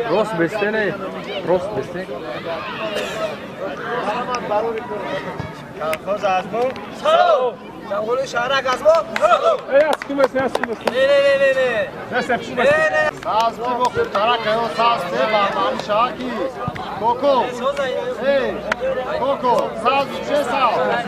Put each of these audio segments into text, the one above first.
راست بسته نه راست بسته کارخوز از ما سلام جنگل شهرک از ما ای از کی بسته از کی بسته نه دست افشو بسته ساز کی بخور ترک ہے وہ ساز سے بابان شاہ کی کوکو اے کوکو ساز چه ساز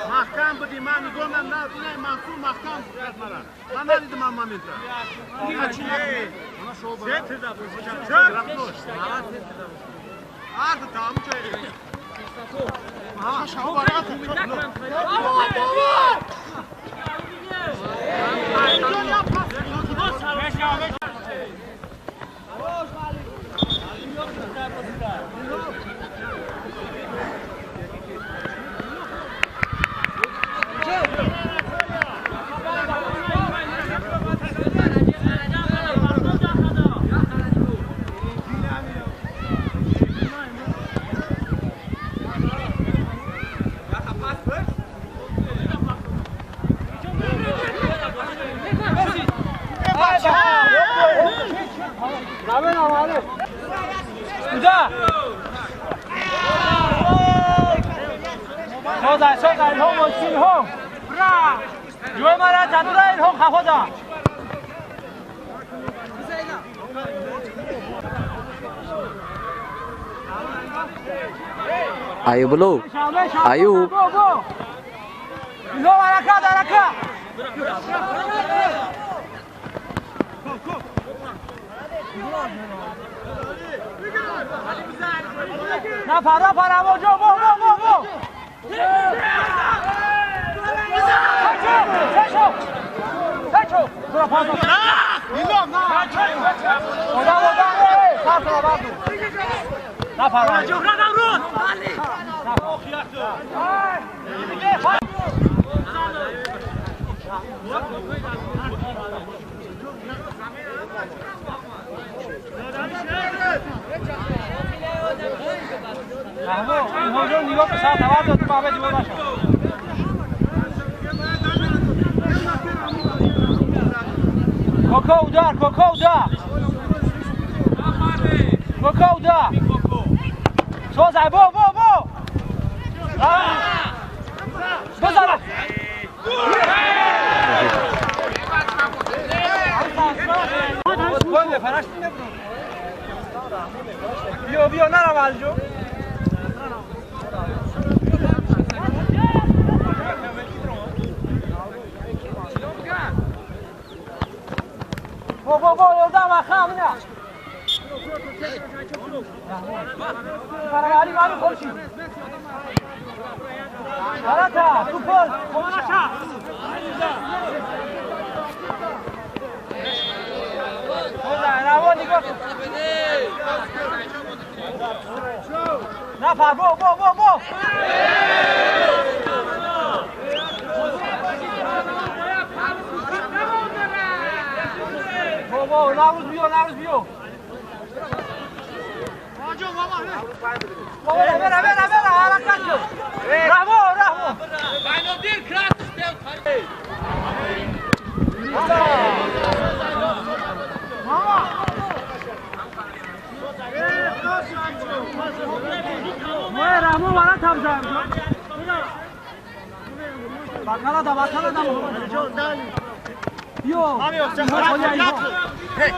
محکم بودی من میگم نه نه منصور محکم بود مرا من ندیدم من میتونم این چیه انا شو برا ست دا بود هر دو تام چه ها شو برا Ayo belum? Ayo. Na para vou vou. Fechou. Bora pausa. Não. نفرمایید. اینجا نگاه که ساعت عوض داد تو بابا دیوار باشه. کوکو دار سوزای بو بزن بیا نرم الجو بابا یادم اخم نه فرقی مالی خورشید برکا تو پل کمانشا نوا نگاه نفر بو بابا نروز بیو بابا بره حرکت کن رحمو بینالدین کراس ماما رحمو برات هم زدم bakala da Yo. Hey.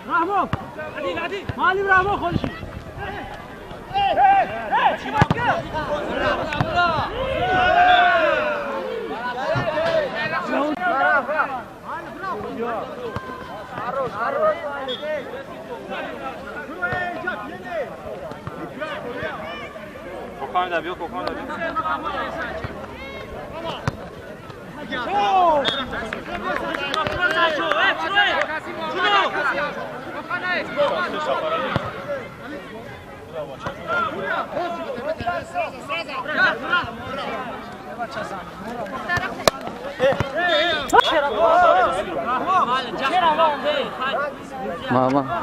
Bravo! Mali bravo خودشی. Mama.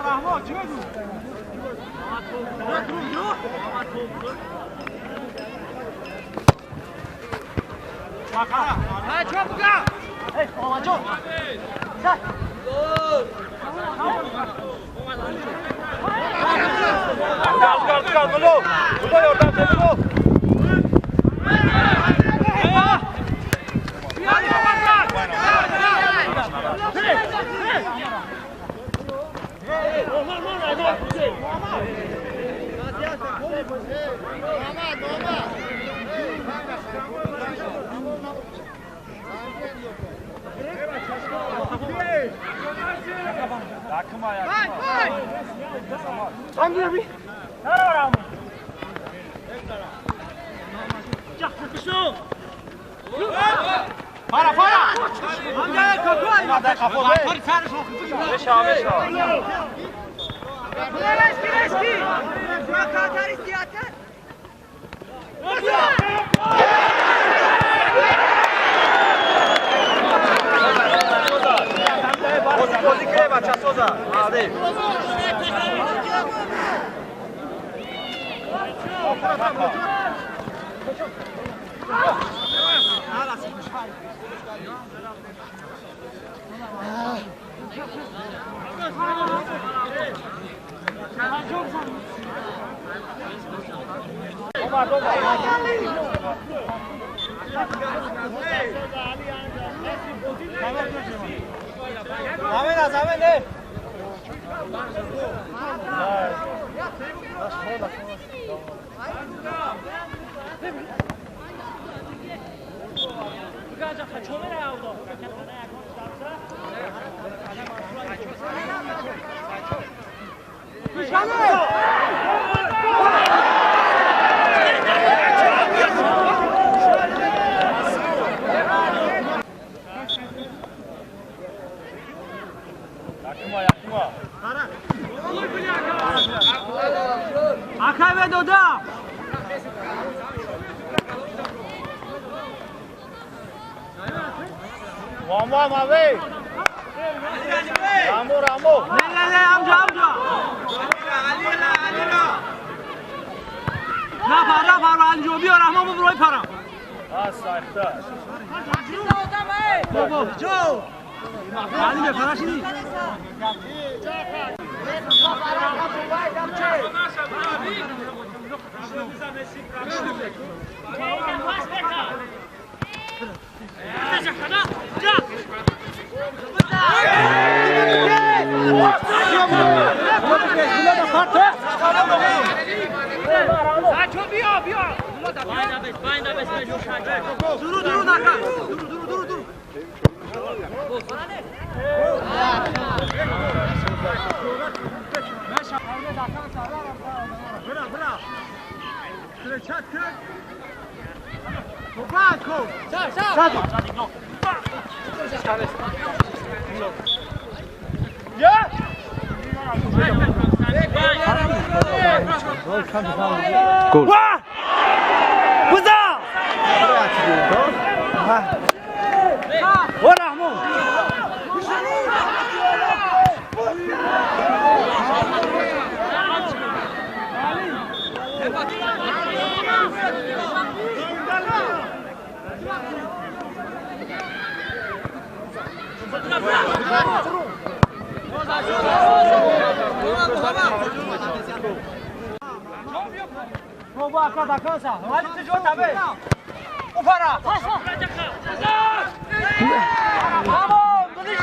Akay Doda. Vamos, Mavei! Ramo! Ne, amca. نه پارا انجام بیار رحمان بروی پارا سایفتا بابا جو علی به پارا شدی درو نکن درو برا ترچت کرد بعد کن Gol. بابا کاسا ولی تو جو تابه اوپارا تمام دلیش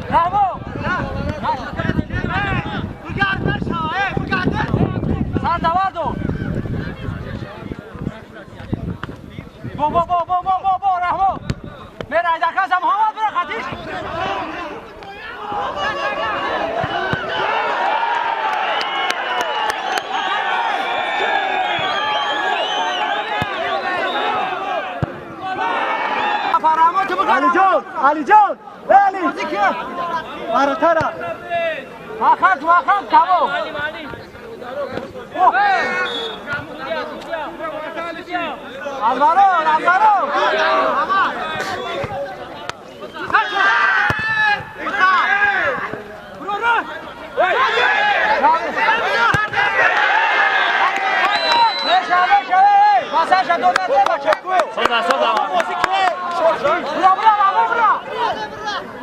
تمام بگرد سر دواردو بابا رحمو میره ایده کاسا محمد برا خطیش علی جان بازی که براتر واقعا تمام الوارو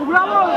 Bravo,